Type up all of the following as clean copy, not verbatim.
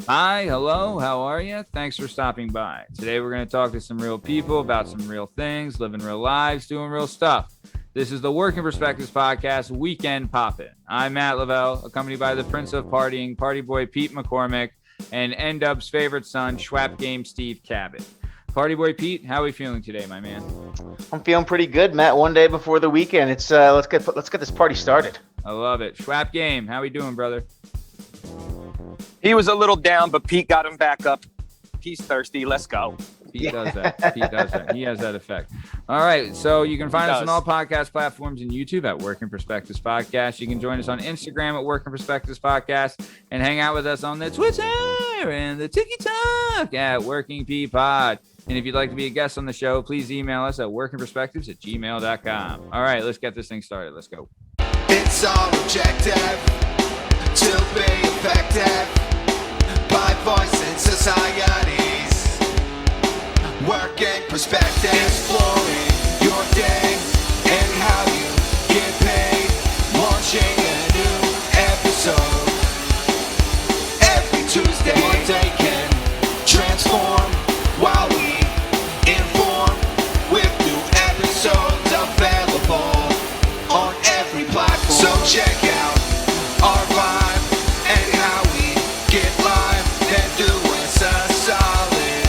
Hi, hello, how are you? Thanks for stopping by. Today we're going to talk to some real people about some real things, living real lives, doing real stuff. This is the Working Perspectives Podcast, Weekend Poppin'. I'm Matt Lavelle, accompanied by the Prince of Partying, Party Boy Pete McCormick, and N-Dub's favorite son, Schwap Game Steve Cabot. Party Boy Pete, how are we feeling today, my man? I'm feeling pretty good, Matt. One day before the weekend, it's let's get this party started. I love it. Schwap Game, how we doing, brother? He was a little down, but Pete got him back up. He's thirsty. Let's go. Pete does that. Pete does that. He has that effect. All right. So you can find us on all podcast platforms and YouTube at Working Perspectives Podcast. You can join us on Instagram at Working Perspectives Podcast and hang out with us on the Twitter and the TikTok at Working P Pod. And if you'd like to be a guest on the show, please email us at workingperspectives@gmail.com. All right. Let's get this thing started. Let's go. It's all objective to be effective by voicing societies. Working perspective, exploring your day and how you get paid. Launching a new episode every Tuesday. One day can transform while we inform with new episodes available on every platform. So check out our vibe and how we get live. Then do us a solid.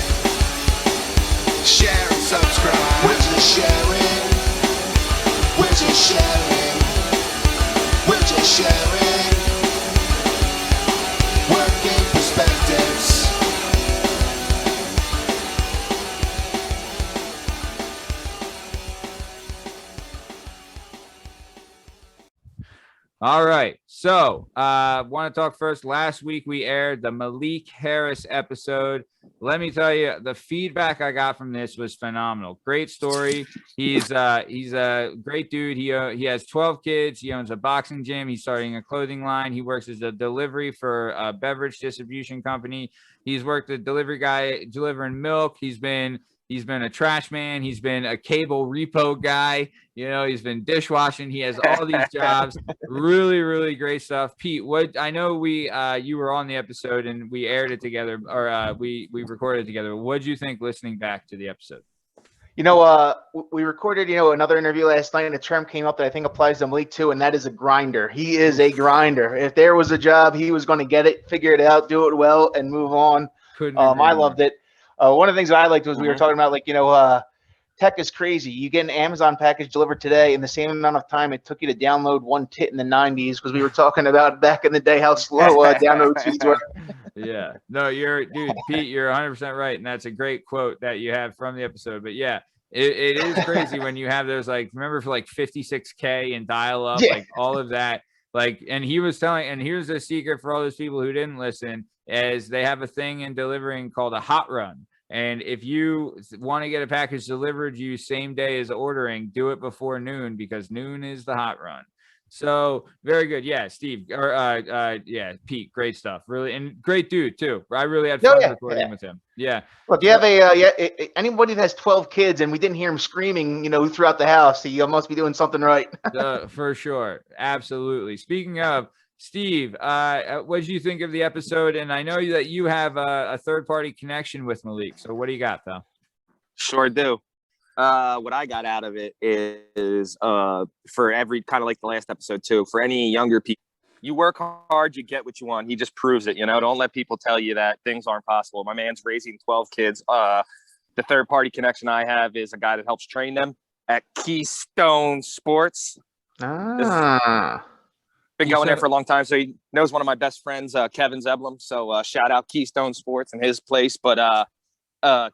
Share and subscribe. We're just sharing. We're just sharing. We're just sharing. Working perspectives. All right. So want to talk first. Last week we aired the Maliq Harris episode. Let me tell you, the feedback I got from this was phenomenal. Great story. He's a great dude. He has 12 kids. He owns a boxing gym. He's starting a clothing line. He works as a delivery for a beverage distribution company. He's worked a delivery guy delivering milk. He's been a trash man. He's been a cable repo guy. You know, he's been dishwashing. He has all these jobs. Really, really great stuff. Pete, what I know you were on the episode and we aired it together, or we recorded it together. What did you think listening back to the episode? You know, we recorded, another interview last night, and a term came up that I think applies to Malik too, and that is a grinder. He is a grinder. If there was a job, he was going to get it, figure it out, do it well, and move on. I loved it. One of the things that I liked was we were talking about, tech is crazy. You get an Amazon package delivered today in the same amount of time it took you to download one tit in the 90s, because we were talking about back in the day how slow download speeds were. Yeah. No, Pete, you're 100% right. And that's a great quote that you have from the episode. But yeah, it is crazy when you have those, remember for 56K and dial up, all of that. And he was telling, and here's a secret for all those people who didn't listen, is they have a thing in delivering called a hot run. And if you want to get a package delivered you same day as ordering, do it before noon, because noon is the hot run. So very good. Yeah, Steve, or Pete, great stuff. Really, and great dude too. I really had fun recording with him. Yeah. Look, you have anybody that has 12 kids and we didn't hear him screaming, throughout the house, you must be doing something right. For sure. Absolutely. Speaking of, Steve, what did you think of the episode? And I know that you have a third-party connection with Maliq. So what do you got, though? Sure do. What I got out of it is for every, kind of like the last episode too, for any younger people, you work hard, you get what you want. He just proves it. Don't let people tell you that things aren't possible. My man's raising 12 kids. The third-party connection I have is a guy that helps train them at Keystone Sports. Been going there for a long time, so he knows one of my best friends, Kevin Zeblum. So shout out Keystone Sports and his place. But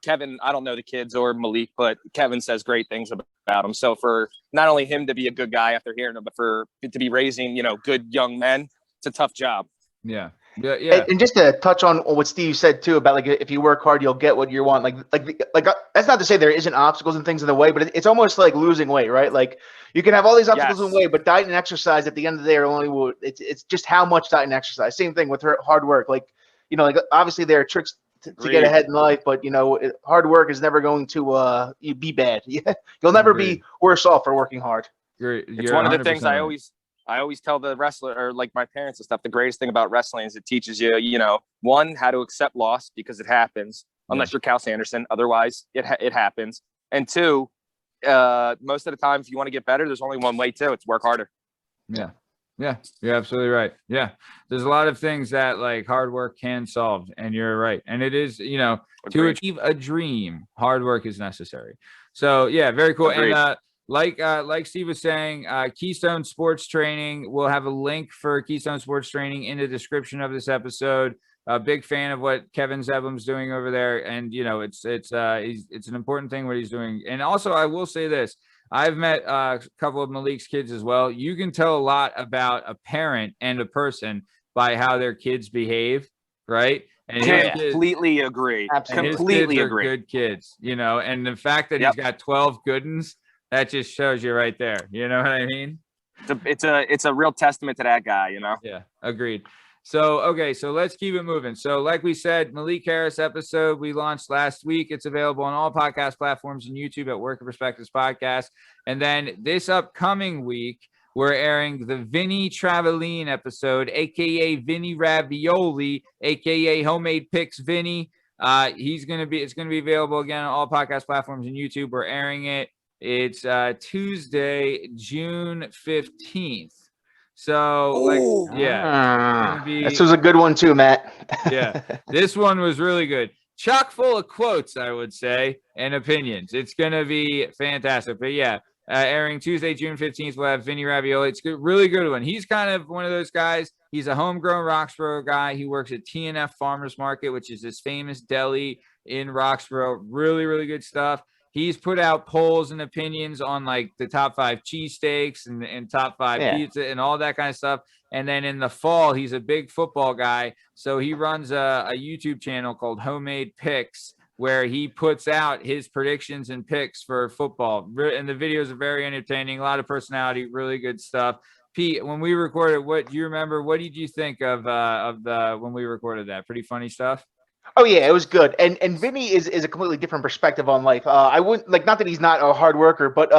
Kevin, I don't know the kids or Maliq, but Kevin says great things about him. So for not only him to be a good guy after hearing him, but for to be raising, good young men, it's a tough job. Yeah. And just to touch on what Steve said too about if you work hard, you'll get what you want. That's not to say there isn't obstacles and things in the way, but it's almost like losing weight, right? You can have all these obstacles in the way, but diet and exercise at the end of the day are only it's just how much diet and exercise. Same thing with hard work. Obviously there are tricks to get ahead in life, but hard work is never going to be bad. You'll never be worse off for working hard. It's one of the things I always I always tell the wrestler or like my parents and stuff, the greatest thing about wrestling is it teaches you, you know, one, how to accept loss because it happens, unless you're Cal Sanderson. Otherwise, it happens. And two, most of the time, if you want to get better, there's only one way to. It's work harder. Yeah. Yeah, you're absolutely right. Yeah. There's a lot of things that like hard work can solve, and you're right. And it is, you know, to achieve a dream, hard work is necessary. So yeah, very cool. Agreed. And like Steve was saying, Keystone Sports Training, we'll have a link for Keystone Sports Training in the description of this episode. A big fan of what Kevin Zebulon's doing over there, and you know, it's an important thing what he's doing. And also, I will say this: I've met a couple of Maliq's kids as well. You can tell a lot about a parent and a person by how their kids behave, right? And completely agree. Completely agree. Good kids, you know, and the fact that he's got 12 good ones, that just shows you right there. You know what I mean? It's a real testament to that guy, you know? Yeah, agreed. So, okay, so let's keep it moving. So like we said, Maliq Harris episode we launched last week. It's available on all podcast platforms and YouTube at Work of Perspectives Podcast. And then this upcoming week, we're airing the Vinny Travaline episode, a.k.a. Vinny Ravioli, a.k.a. Homemade Picks Vinny. It's going to be available again on all podcast platforms and YouTube. We're airing it. It's Tuesday, June 15th. So, this was a good one too, Matt. Yeah, this one was really good. Chock full of quotes, I would say, and opinions. It's going to be fantastic. But yeah, airing Tuesday, June 15th, we'll have Vinny Ravioli. It's a really good one. He's kind of one of those guys. He's a homegrown Roxborough guy. He works at TNF Farmers Market, which is this famous deli in Roxborough. Really, really good stuff. He's put out polls and opinions on like the top 5 cheesesteaks and top 5 pizza and all that kind of stuff. And then in the fall, he's a big football guy. So he runs a YouTube channel called Homemade Picks, where he puts out his predictions and picks for football. And the videos are very entertaining, a lot of personality, really good stuff. Pete, when we recorded, what do you remember? What did you think of when we recorded that? Pretty funny stuff. Oh yeah, it was good. And Vinny is a completely different perspective on life. I wouldn't like, not that he's not a hard worker, but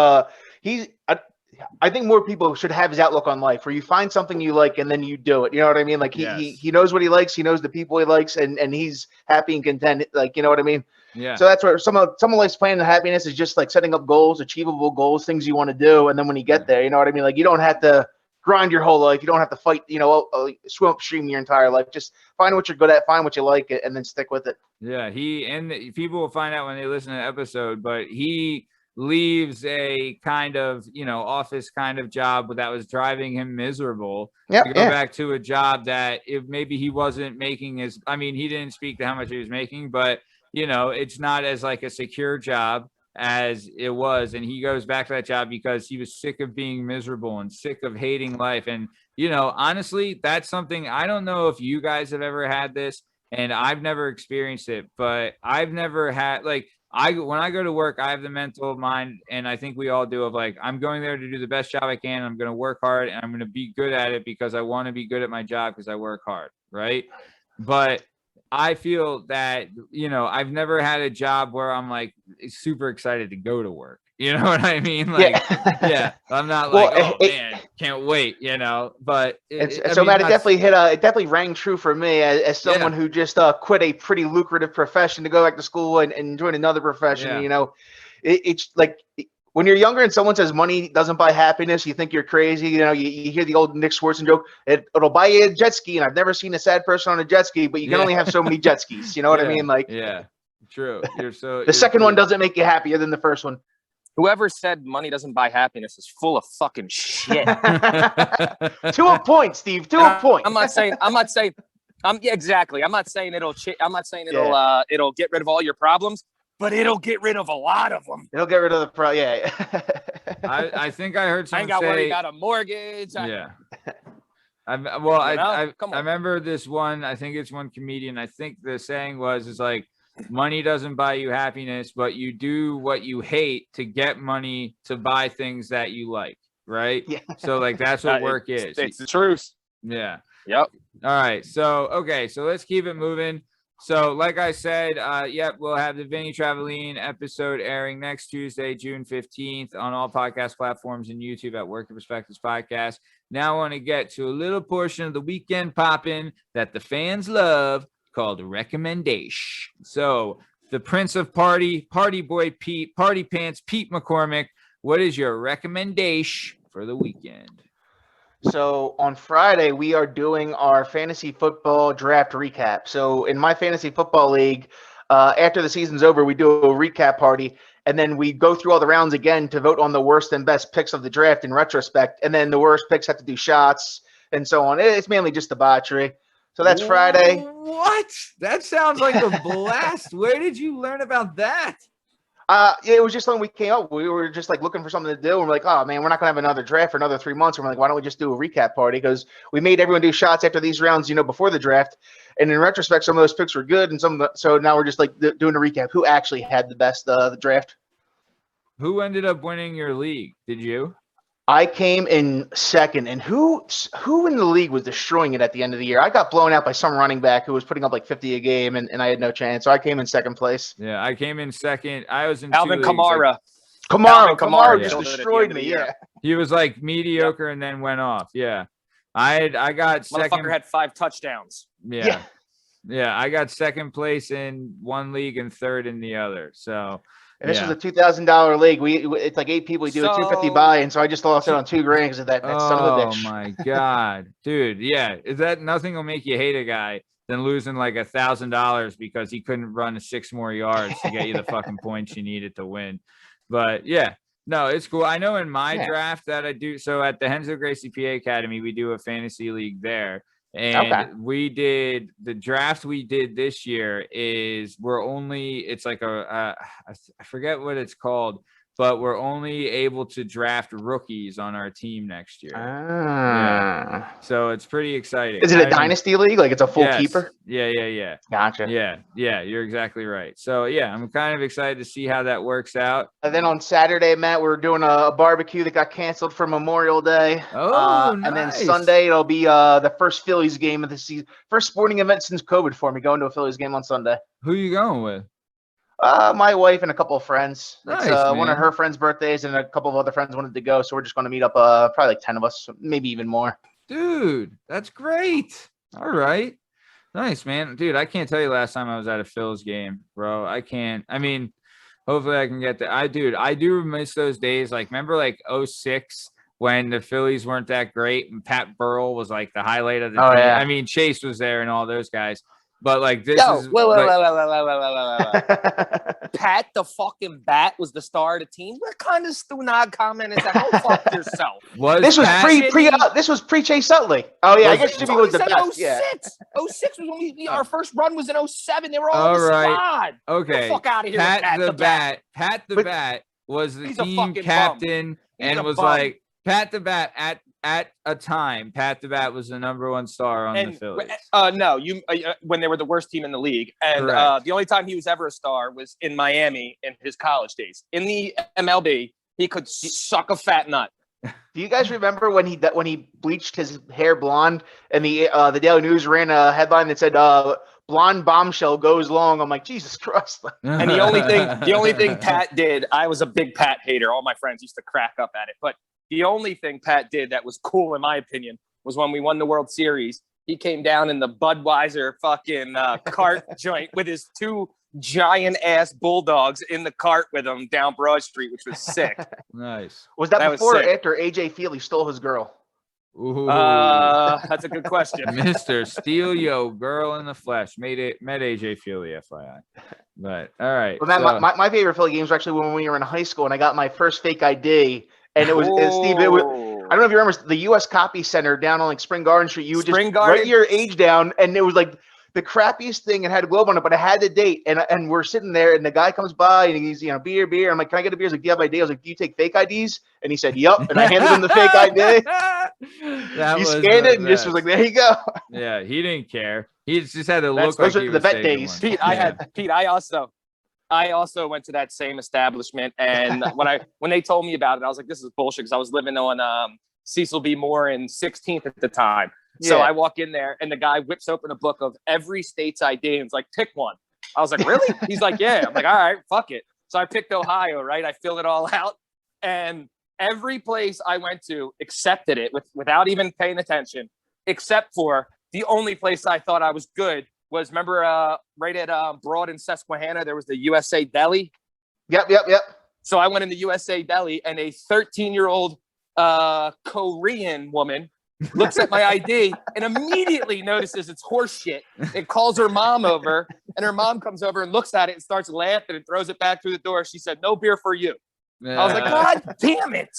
I think more people should have his outlook on life, where you find something you like and then you do it. You know what I mean? Like he knows what he likes, he knows the people he likes, and he's happy and content. Like, you know what I mean? Yeah. So that's where some of life's plan and happiness is just like setting up goals, achievable goals, things you want to do, and then when you get there, you know what I mean? Like, you don't have to grind your whole life. You don't have to fight, swim upstream your entire life. Just find what you're good at, find what you like, and then stick with it. Yeah, people will find out when they listen to the episode, but he leaves a kind of, office kind of job that was driving him miserable to go back to a job that maybe he wasn't making he didn't speak to how much he was making, but it's not as like a secure job as it was, and he goes back to that job because he was sick of being miserable and sick of hating life. And honestly, that's something, I don't know if you guys have ever had this, and I've never experienced it, but I've never had, like, when I go to work, I have the mental mind, and I think we all do, of like, I'm going there to do the best job I can. I'm going to work hard, and I'm going to be good at it because I want to be good at my job because I work hard, right? But I feel that, I've never had a job where I'm like super excited to go to work. You know what I mean? Like, I'm not like, man, can't wait, but Matt, it definitely rang true for me as someone who just quit a pretty lucrative profession to go back to school and join another profession. It's like, when you're younger and someone says money doesn't buy happiness, you think you're crazy. You hear the old Nick Swartzen joke, it'll buy you a jet ski. And I've never seen a sad person on a jet ski, but you can only have so many jet skis. You know what I mean? Like, true. The second one doesn't make you happier than the first one. Whoever said money doesn't buy happiness is full of fucking shit. To a point, Steve. To a point. Exactly. I'm not saying it'll get rid of all your problems, but it'll get rid of a lot of them. It'll get rid of the I think I heard someone I ain't got to worry about a mortgage. I remember this one. I think it's one comedian. I think the saying is like, money doesn't buy you happiness, but you do what you hate to get money to buy things that you like, right? Yeah. So like, that's what work is. It's the truth. Yeah. Yep. All right. So, okay. So let's keep it moving. So, like I said, yep, we'll have the Vinny Travaline episode airing next Tuesday, June 15th, on all podcast platforms and YouTube at Working Perspectives Podcast. Now, I want to get to a little portion of the weekend poppin' that the fans love called recommendation. So, the Prince of Party, Party Boy Pete, Party Pants, Pete McCormick, what is your recommendation for the weekend? So on Friday, we are doing our fantasy football draft recap. So in my fantasy football league, after the season's over, we do a recap party, and then we go through all the rounds again to vote on the worst and best picks of the draft in retrospect. And then the worst picks have to do shots and so on. It's mainly just debauchery. So that's Friday. What? That sounds like a blast. Where did you learn about that? It was just something we came up. We were just like looking for something to do. And we're like, oh man, we're not gonna have another draft for another 3 months. And we're like, why don't we just do a recap party? Because we made everyone do shots after these rounds, before the draft. And in retrospect, some of those picks were good, and so now we're just like doing a recap. Who actually had the best the draft? Who ended up winning your league? Did you? I came in second, and who in the league was destroying it at the end of the year? I got blown out by some running back who was putting up like 50 a game, and I had no chance. So I came in second place. Yeah, I came in second. I was in Alvin two leagues, Kamara. Kamara just Yeah. destroyed me. Yeah. He was like mediocre and then went off. Yeah. I got second. Motherfucker had 5 touchdowns. Yeah. I got second place in one league and third in the other. So And this was a $2,000 league. It's like 8 people. We do a 250 buy, and so I just lost it on $2,000 because of that son of a bitch. Oh my god, dude! Yeah, is that nothing will make you hate a guy than losing like $1,000 because he couldn't run 6 more yards to get you the fucking points you needed to win. But yeah, no, it's cool. I know in my draft that I do. So at the Hensel Gracie PA Academy, we do a fantasy league there. And we did the draft we did this year it's like I forget what it's called, but we're only able to draft rookies on our team next year. Yeah. So it's pretty exciting. Is it a dynasty league? Like it's a full keeper? Yeah. Gotcha. Yeah, you're exactly right. So yeah, I'm kind of excited to see how that works out. And then on Saturday, Matt, we're doing a barbecue that got canceled for Memorial Day. Oh, nice. And then Sunday, it'll be the first Phillies game of the season. First sporting event since COVID for me, going to a Phillies game on Sunday. Who you going with? My wife and a couple of friends. Nice, it's one of her friends' birthdays, and a couple of other friends wanted to go, so we're just going to meet up. Probably like 10 of us, maybe even more. Dude, that's great. All right, nice, man. Dude, I can't tell you last time I was at a Phil's game, bro. I can't. I mean, hopefully I can get there. I do miss those days. Like, remember like 06 when the Phillies weren't that great and Pat Burrell was like the highlight of the team. Yeah. I mean, Chase was there and all those guys. But like this Yo, is wait. Pat the fucking Bat was the star of the team. What kind of Stunag comment is that? Go fuck yourself. This was this was pre Chase Utley. Oh yeah, I guess Jimmy was the best. 06. 06 was when our first run was in 07. They were All all in the right. squad. Okay. Get the fuck out of here. Pat the Bat was the team captain and was like Pat the Bat at a time. Pat the Bat was the #1 star on the Phillies. No, when they were the worst team in the league, and the only time he was ever a star was in Miami in his college days. In the MLB, he could suck a fat nut. Do you guys remember when he bleached his hair blonde and the Daily News ran a headline that said blonde bombshell goes long? I'm like, Jesus Christ. And the only thing Pat did, I was a big Pat hater. All my friends used to crack up at it, but the only thing Pat did that was cool, in my opinion, was when we won the World Series. He came down in the Budweiser fucking cart joint with his 2 giant ass bulldogs in the cart with him down Broad Street, which was sick. Nice. Was that before or after AJ Feely stole his girl? Ooh. That's a good question. Mr. Steal Yo Girl in the Flesh. Met AJ Feely, FYI. But all right. Well, my favorite Philly games were actually when we were in high school and I got my first fake ID. And it was Steve. I don't know if you remember the U.S. Copy Center down on like Spring Garden Street. You would just write your age down, and it was like the crappiest thing. It had a globe on it, but it had the date. And we're sitting there, and the guy comes by, and he's beer. I'm like, can I get a beer? He's like, do you have ID? I was like, do you take fake IDs? And he said, yup. And I handed him the fake ID. He scanned it and just was like, there you go. Yeah, he didn't care. He just had to look like he the was vet days. One. Pete, I also went to that same establishment, and when they told me about it, I was like, "This is bullshit." Because I was living on Cecil B. Moore and 16th at the time, So Yeah. I walk in there and the guy whips open a book of every state's ID and is like, pick one. I was like, really? He's like, yeah. I'm like, all right, fuck it. So I picked Ohio, right? I filled it all out. And every place I went to accepted it without even paying attention, except for the only place I thought I was good was, remember, right at Broad and Susquehanna, there was the USA Deli. Yep. So I went in the USA Deli, and a 13-year-old Korean woman looks at my ID and immediately notices it's horse shit. It calls her mom over, and her mom comes over and looks at it and starts laughing and throws it back through the door. She said, "No beer for you." I was like, God damn it.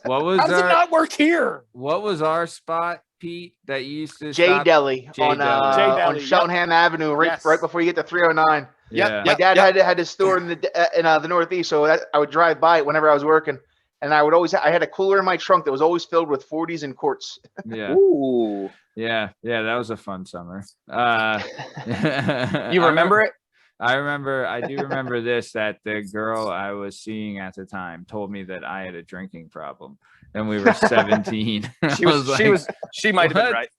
What was How does it not work here? What was our spot, Pete, that you used to J stop? Deli J on Deli. on Cheltenham Avenue, right Yes. right before you get to 309. Yeah. My dad had his store in the Northeast, so I would drive by it whenever I was working, and I would always I had a cooler in my trunk that was always filled with 40s and quarts. Yeah. Ooh. Yeah. That was a fun summer. You remember it? I do remember this, that the girl I was seeing at the time told me that I had a drinking problem and we were 17. She might have been "What?" right.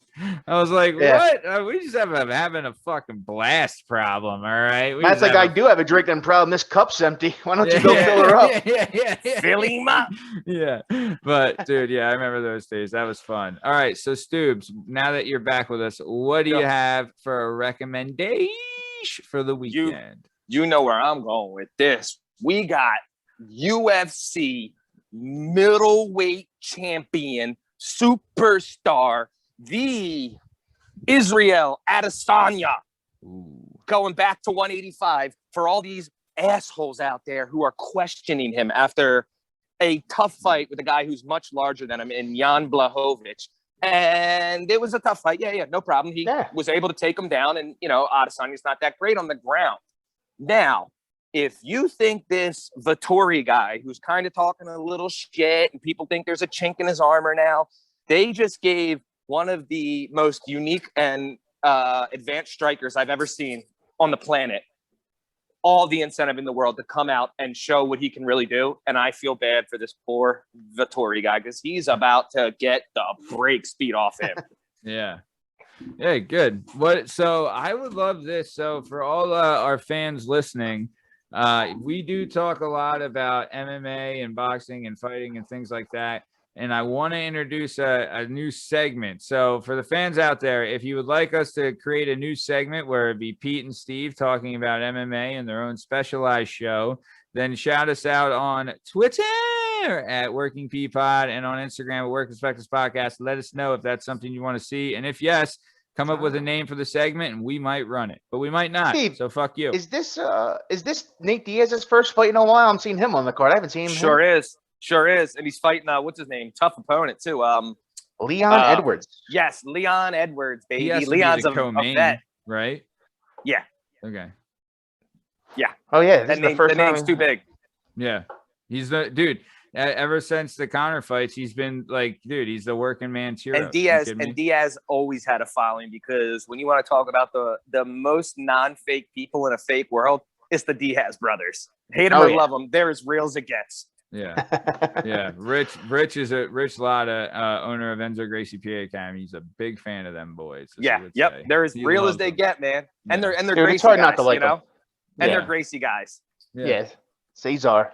I was like, Yeah. what? We just having a fucking blast problem. All right. We That's just like, I have do have a drinking problem. This cup's empty. Why don't you Yeah, go fill her up? Yeah. Fill him up. Yeah. But dude, yeah, I remember those days. That was fun. All right. So Stoobs, now that you're back with us, what do you have for a recommendation for the weekend? You know where I'm going with this. We got UFC middleweight champion, superstar, the Israel Adesanya, going back to 185 for all these assholes out there who are questioning him after a tough fight with a guy who's much larger than him in Jan Blachowicz. And it was a tough fight. Yeah, no problem. He was able to take him down, and, Adesanya's not that great on the ground. Now, if you think this Vettori guy, who's kind of talking a little shit and people think there's a chink in his armor now, they just gave one of the most unique and advanced strikers I've ever seen on the planet all the incentive in the world to come out and show what he can really do. And I feel bad for this poor Vettori guy because he's about to get the brakes beat off him. Yeah, good. So I would love this. So for all our fans listening, we do talk a lot about MMA and boxing and fighting and things like that. And I want to introduce a new segment. So for the fans out there, if you would like us to create a new segment where it'd be Pete and Steve talking about MMA and their own specialized show, then shout us out on Twitter at Working P Pod and on Instagram at Work Perspectives Podcast. Let us know if that's something you want to see. And if yes, come up with a name for the segment and we might run it, but we might not. Steve, so fuck you. Is this Nate Diaz's first fight in a while? I'm seeing him on the card. I haven't seen him. Sure is. And he's fighting, what's his name? Tough opponent, too. Leon Edwards. Yes, Leon Edwards, baby. He has to Leon's be the a co-main, vet. right? Yeah. Okay. Yeah. Oh, yeah. This The is the first name's time. too big. Yeah. He's the dude. Ever since the Connor fights, he's been like, dude, he's the working man's hero. And Diaz always had a following because when you want to talk about the most non-fake people in a fake world, it's the Diaz brothers. Hate them or love them, they're as real as it gets. Yeah. Yeah. Rich Lotta, owner of Enzo Gracie PA Academy. He's a big fan of them boys. Yep. They're as real as they get, man. And they're Dude, Gracie it's hard guys, not to like them. And they're Gracie guys. Yeah. Caesar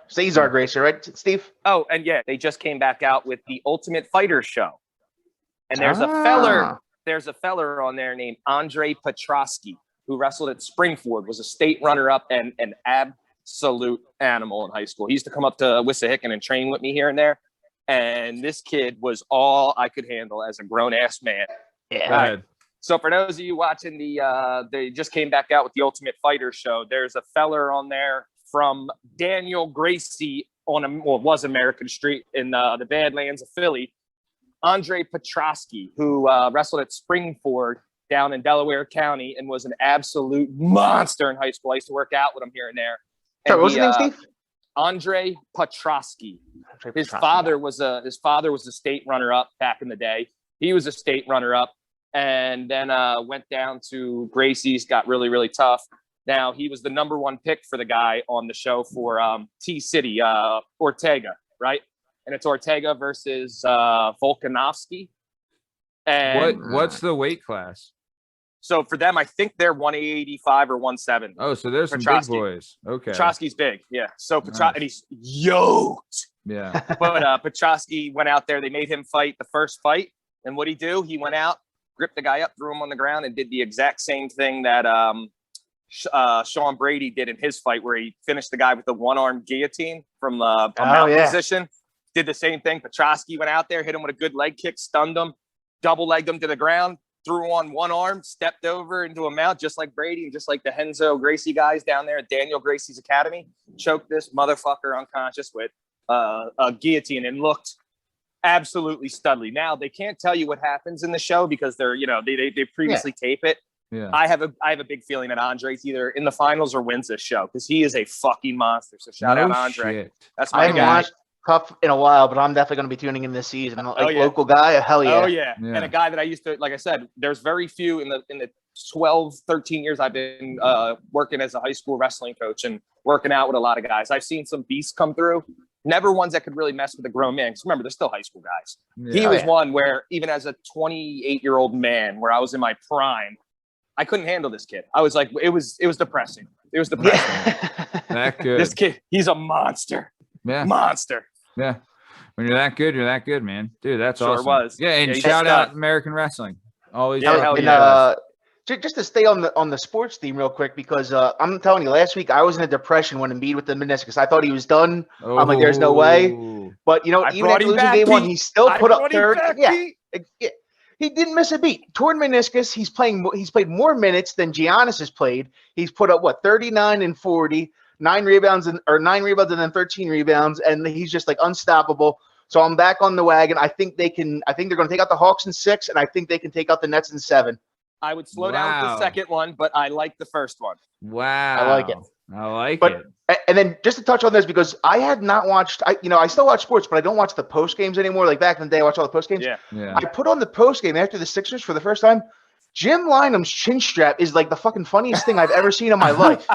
Gracie, right, Steve? Oh, and yeah, they just came back out with the Ultimate Fighter show. And there's a feller on there named Andre Petrosky, who wrestled at Springford, was a state runner-up and an absolute animal in high school. He used to come up to Wissahickon and train with me here and there. And this kid was all I could handle as a grown-ass man. Yeah. Go ahead. So for those of you watching they just came back out with the Ultimate Fighter show. There's a feller on there from Daniel Gracie was American Street in the Badlands of Philly, Andre Petrosky, who wrestled at Springford down in Delaware County and was an absolute monster in high school. I used to work out with him here and there. And Sorry, what was his name, Steve? Andre Petrosky. His father was a state runner-up back in the day. He was a state runner-up and then went down to Gracie's, got really, really tough. Now, he was the number one pick for the guy on the show for T-City, Ortega, right? And it's Ortega versus Volkanovski. And what's the weight class? so for them, I think they're 185 or 170. Oh, so there's some big Petrosky. boys. Okay. Petrosky's big. Yeah. So Nice. and he's yoked. Yeah. But Petrosky went out there. They made him fight the first fight. And what'd he do? He went out, gripped the guy up, threw him on the ground, and did the exact same thing that Sean Brady did in his fight, where he finished the guy with the one-armed guillotine from a mountain position. Did the same thing. Petrosky went out there, hit him with a good leg kick, stunned him, double-legged him to the ground, threw on one arm, stepped over into a mount, just like Brady and just like the Henzo Gracie guys down there at Daniel Gracie's academy. Choked this motherfucker unconscious with a guillotine and looked absolutely studly. Now, they can't tell you what happens in the show because they're, they previously tape it. Yeah. I have a big feeling that Andre's either in the finals or wins this show because he is a fucking monster. So shout out Andre. Shit. That's I my haven't guy. watched Cup in a while, but I'm definitely going to be tuning in this season. Yeah. Local guy, hell yeah. Oh yeah. And a guy that I used to, like I said, there's very few in the 12, 13 years I've been working as a high school wrestling coach and working out with a lot of guys. I've seen some beasts come through. Never ones that could really mess with a grown man. Because remember, they're still high school guys. Yeah. He was one where even as a 28-year-old man, where I was in my prime, I couldn't handle this kid. I was like, it was depressing. It was depressing. Yeah. That good. This kid, he's a monster. Yeah. Monster. Yeah. When you're that good, man. Dude, that's Sure awesome. was. Yeah, and Yeah, shout he's out got- American Wrestling. Always. Yeah, fucking hell And, yeah. just to stay on the sports theme real quick, because I'm telling you, last week I was in a depression when Embiid with the meniscus. I thought he was done. I'm like, there's no way. Oh. But I even brought after him losing back, game one, Pete. he still I put up brought him 30. back, Yeah, Pete. he didn't miss a beat. Torn meniscus. He's played more minutes than Giannis has played. He's put up 39 and 40, 9 rebounds and then 13 rebounds, and he's just like unstoppable. So I'm back on the wagon. I think they're going to take out the Hawks in 6, and I think they can take out the Nets in 7. I would slow down with the second one, but I like the first one. Wow. I like it. I like But it. and then just to touch on this, because I had not watched, I still watch sports, but I don't watch the post games anymore. Like back in the day, I watched all the post games. Yeah. Yeah. I put on the post game after the Sixers for the first time. Jim Lynam's chin strap is like the fucking funniest thing I've ever seen in my life.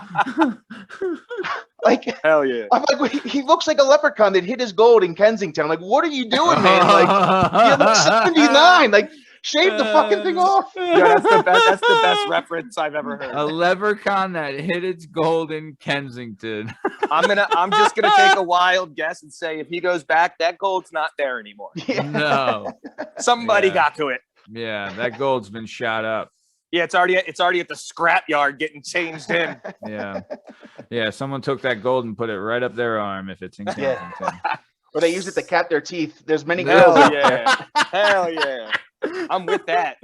Like, Hell yeah. I'm like, he looks like a leprechaun that hit his gold in Kensington. I'm like, what are you doing, man? Like, you're like 79. Like, shave the fucking thing off. Yeah, that's the best. That's the best reference I've ever heard. A leprechaun that hit its gold in Kensington. I'm just gonna take a wild guess and say if he goes back, that gold's not there anymore. No. Somebody Yeah. got to it. Yeah, that gold's been shot up. Yeah, it's already at the scrap yard getting changed in. Yeah. Yeah, someone took that gold and put it right up their arm if it's in Yeah. Kensington. Or they use it to cap their teeth. There's many Hell girls. yeah. Hell yeah. I'm with that.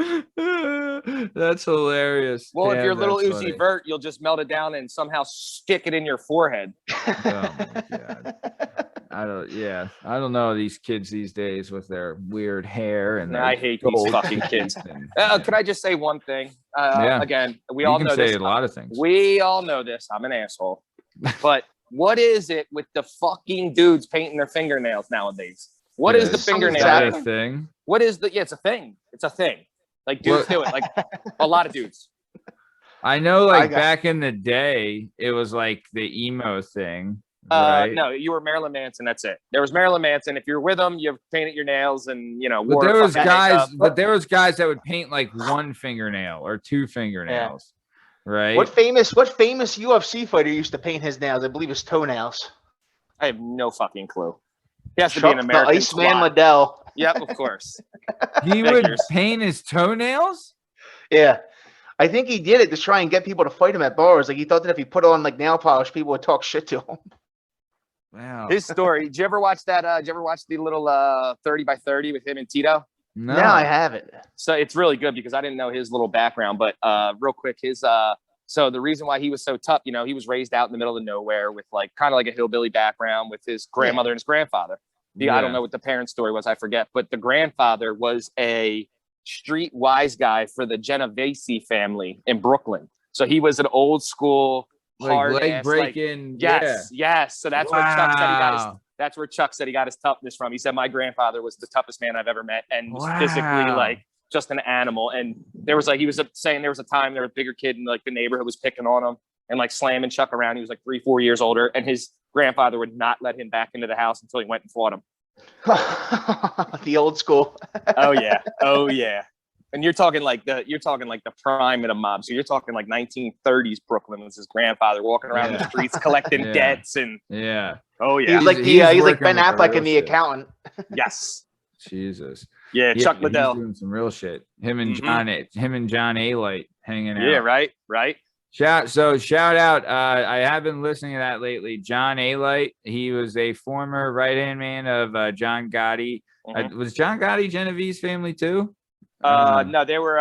That's hilarious. Well, if Damn, you're little that's Uzi funny. Vert, you'll just melt it down and somehow stick it in your forehead. Oh my God. I don't know these kids these days with their weird hair and I their hate these gold fucking kids. teeth and- Can I just say one thing? Yeah. Again, we You all can know say this. a lot of things. We all know this. I'm an asshole. But what is it with the fucking dudes painting their fingernails nowadays? What is the Is fingernail? that a Exactly. thing? What is the? Yeah, it's a thing. It's a thing. Like dudes What- do it. Like a lot of dudes. I know, I like got- back in the day, it was like the emo thing, right? No, you were Marilyn Manson. That's it. There was Marilyn Manson. If you're with him, you've painted your nails and But wore there was fucking guys, makeup. but there was guys that would paint like one fingernail or two fingernails, right? What famous UFC fighter used to paint his nails? I believe his toenails. I have no fucking clue. He has to Chuck be an American. the Iceman squad. Liddell. Yep, of course. He would Figures. paint his toenails? Yeah. I think he did it to try and get people to fight him at bars. Like he thought that if he put on like nail polish, people would talk shit to him. Wow. His story. Did you ever watch that? Did you ever watch the little 30 by 30 with him and Tito? No. No, I haven't. So it's really good because I didn't know his little background. But real quick, so the reason why he was so tough, he was raised out in the middle of nowhere with like kind of like a hillbilly background with his grandmother and his grandfather. I don't know what the parent story was, I forget, but the grandfather was a street wise guy for the Genovese family in Brooklyn. So he was an old school Like hard leg ass, breaking. yes. So that's where Chuck said he got his Wow. that's where Chuck said he got his toughness from. He said my grandfather was the toughest man I've ever met and was physically Wow. like just an animal. And there was like he was saying there was a time there was a bigger kid in like the neighborhood was picking on him and like slamming Chuck around. He was like 3-4 years older, and his grandfather would not let him back into the house until he went and fought him. The old school. Oh yeah. Oh yeah. And you're talking like the prime of the mob. So you're talking like 1930s Brooklyn was his grandfather walking around the streets collecting debts and oh yeah. He's like Ben Affleck in The Accountant. Yes. Jesus. Yeah, Chuck Liddell. He's doing some real shit. Him and John A-Light hanging out. Yeah, right. Shout out. I have been listening to that lately. John A-Light. He was a former right-hand man of John Gotti. Was John Gotti Genevieve's family too? No, they were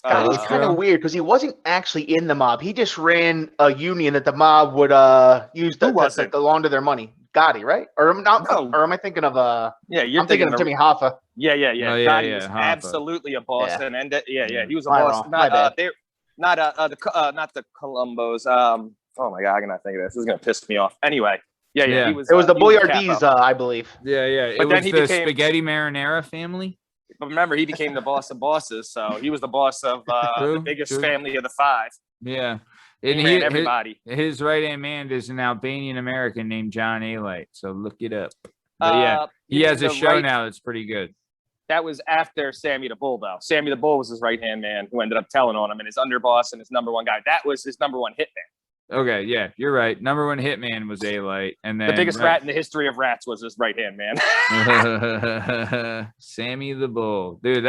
God, it's kind of weird because he wasn't actually in the mob. He just ran a union that the mob would use to launder their money. Gotti, right? Or not? No. Or am I thinking of I'm thinking of Jimmy Hoffa. Yeah. Oh, Gotti was Hoffa. Absolutely a boss, and he was a My boss. wrong. My bad. Not the Columbos. Oh my God, I cannot think of this. This is gonna piss me off. Anyway, yeah. It was the Boyardees, I believe. Yeah. It was the spaghetti marinara family. But remember, he became the boss of bosses, so he was the boss of the biggest family of the five. Yeah. And he ran everybody. His right-hand man is an Albanian American named John A-Light, so look it up. But he has a show now that's pretty good. That was after Sammy the Bull, though. Sammy the Bull was his right-hand man who ended up telling on him, and his underboss and his number one guy. That was his number one hitman. Okay, yeah, you're right. Number one hitman was A-Light, and then the biggest rat in the history of rats was his right-hand man. Sammy the Bull, dude.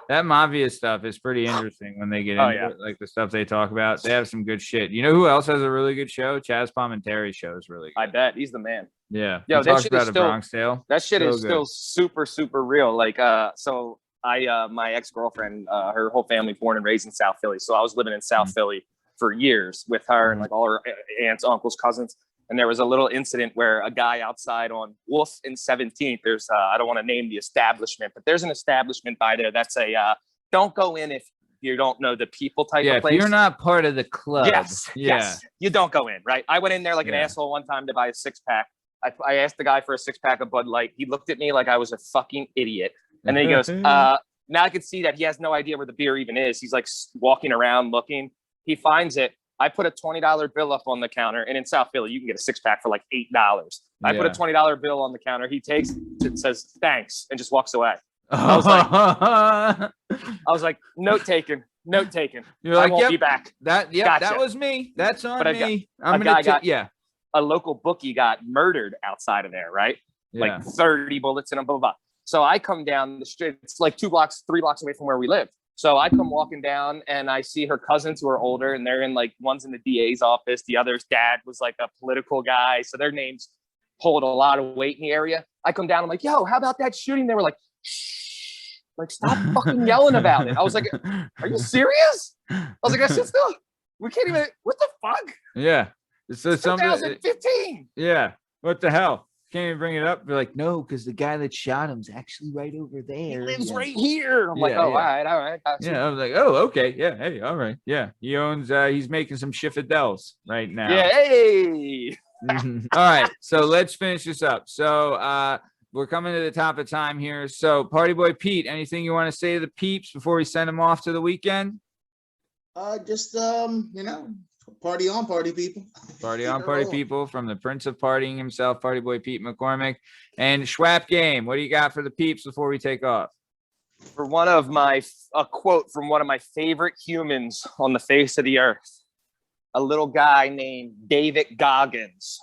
That mafia stuff is pretty interesting when they get into it, like the stuff they talk about. They have some good shit. You know who else has a really good show? Chaz Palminteri's show is really good. I bet he's the man. Yeah, yo, that shit about a Bronx Tale. That shit is still super, super real. Like, so my ex-girlfriend, her whole family born and raised in South Philly. So I was living in South Philly for years with her and like all her aunts, uncles, cousins. And there was a little incident where a guy outside on Wolf and 17th, there's, I don't want to name the establishment, but there's an establishment by there that's a, don't go in if you don't know the people type of place. If you're not part of the club. Yes, you don't go in, right? I went in there like an asshole one time to buy a 6-pack. I asked the guy for a 6-pack of Bud Light. He looked at me like I was a fucking idiot. And then he goes, now I can see that he has no idea where the beer even is. He's like walking around looking. He finds it. I put a $20 bill up on the counter. And in South Philly, you can get a 6-pack for like $8. I put a $20 bill on the counter. He takes it, says, thanks, and just walks away. I was like, note taken. You're like, I won't be back. That was me. That's on me. A local bookie got murdered outside of there, right? Like 30 bullets in him, blah, blah, blah. So I come down the street. It's like 3 blocks away from where we live. So I come walking down and I see her cousins who are older and they're in like, one's in the DA's office. The other's dad was like a political guy. So their names hold a lot of weight in the area. I come down. I'm like, yo, how about that shooting? They were like, shh, like, stop fucking yelling about it. I was like, are you serious? I was like, that's just still, we can't even, what the fuck? Yeah. It's 2015. Yeah. What the hell? Can't even bring it up. They're like, no, because the guy that shot him's actually right over there. He lives right here. I'm like, all right. Yeah, I was like, oh, okay. Yeah, hey, all right. Yeah, he owns, he's making some Schiffadels right now. Yeah, hey. All right, so let's finish this up. So we're coming to the top of time here. So Party Boy Pete, anything you want to say to the peeps before we send them off to the weekend? Just party on, party people. Party on, party people, from the Prince of Partying himself, Party Boy Pete McCormick. And Schwap Game, what do you got for the peeps before we take off? For a quote from one of my favorite humans on the face of the earth, a little guy named David Goggins.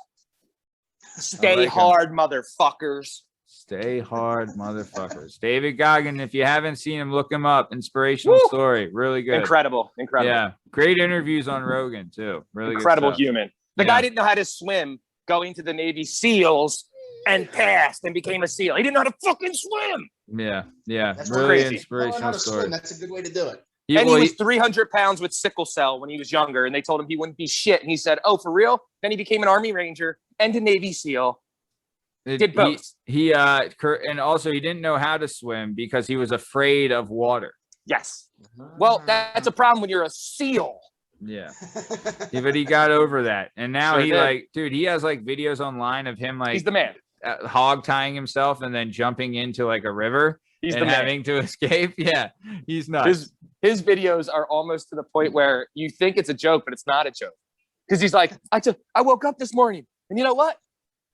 Stay hard, motherfuckers. Stay hard, motherfuckers. David Goggins, if you haven't seen him, look him up. Inspirational story. Really good. Incredible. Yeah. Great interviews on Rogan, too. Really incredible good human. The guy didn't know how to swim going to the Navy SEALs and passed and became a SEAL. He didn't know how to fucking swim. Yeah. That's really crazy. Inspirational story. That's a good way to do it. He was 300 pounds with sickle cell when he was younger, and they told him he wouldn't be shit. And he said, oh, for real? Then he became an Army Ranger and a Navy SEAL. Did both. And also he didn't know how to swim because he was afraid of water. Yes. Well, that's a problem when you're a SEAL. Yeah, but he got over that, and now he has like videos online of him like he's the man, hog tying himself and then jumping into like a river and having to escape. Yeah, he's nuts. His videos are almost to the point where you think it's a joke, but it's not a joke, because he's like, I woke up this morning and you know what?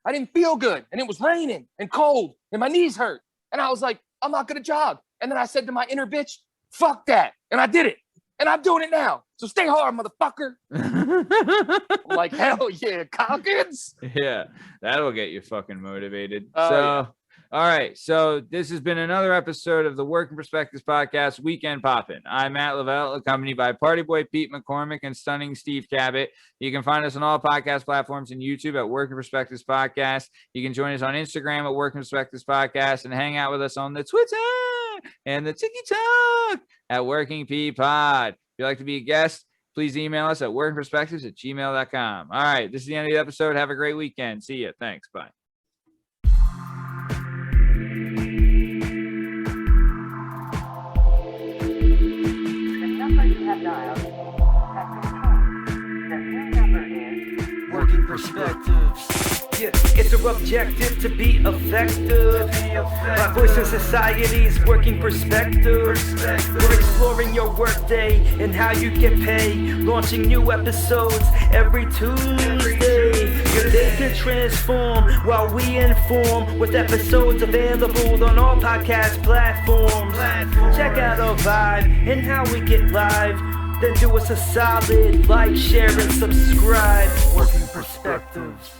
I didn't feel good, and it was raining and cold, and my knees hurt, and I was like, I'm not going to jog. And then I said to my inner bitch, fuck that. And I did it. And I'm doing it now. So stay hard, motherfucker. I'm like, hell yeah, Calkins. Yeah, that'll get you fucking motivated. Oh, yeah. All right. So this has been another episode of the Working Perspectives Podcast, Weekend Poppin'. I'm Matt Lavelle, accompanied by Party Boy Pete McCormick and Stunning Steve Cabot. You can find us on all podcast platforms and YouTube at Working Perspectives Podcast. You can join us on Instagram at Working Perspectives Podcast and hang out with us on the Twitter and the TikTok at Working P Pod. If you'd like to be a guest, please email us at workingperspectives@gmail.com. All right. This is the end of the episode. Have a great weekend. See you. Thanks. Bye. Working perspectives. Yeah, it's our objective to be effective. My voice in society's working perspectives. We're exploring your workday and how you get paid. Launching new episodes every Tuesday. Your day can transform while we inform with episodes available on all podcast platforms. Check out our vibe and how we get live. Then do us a solid, like, share, and subscribe. Working perspectives.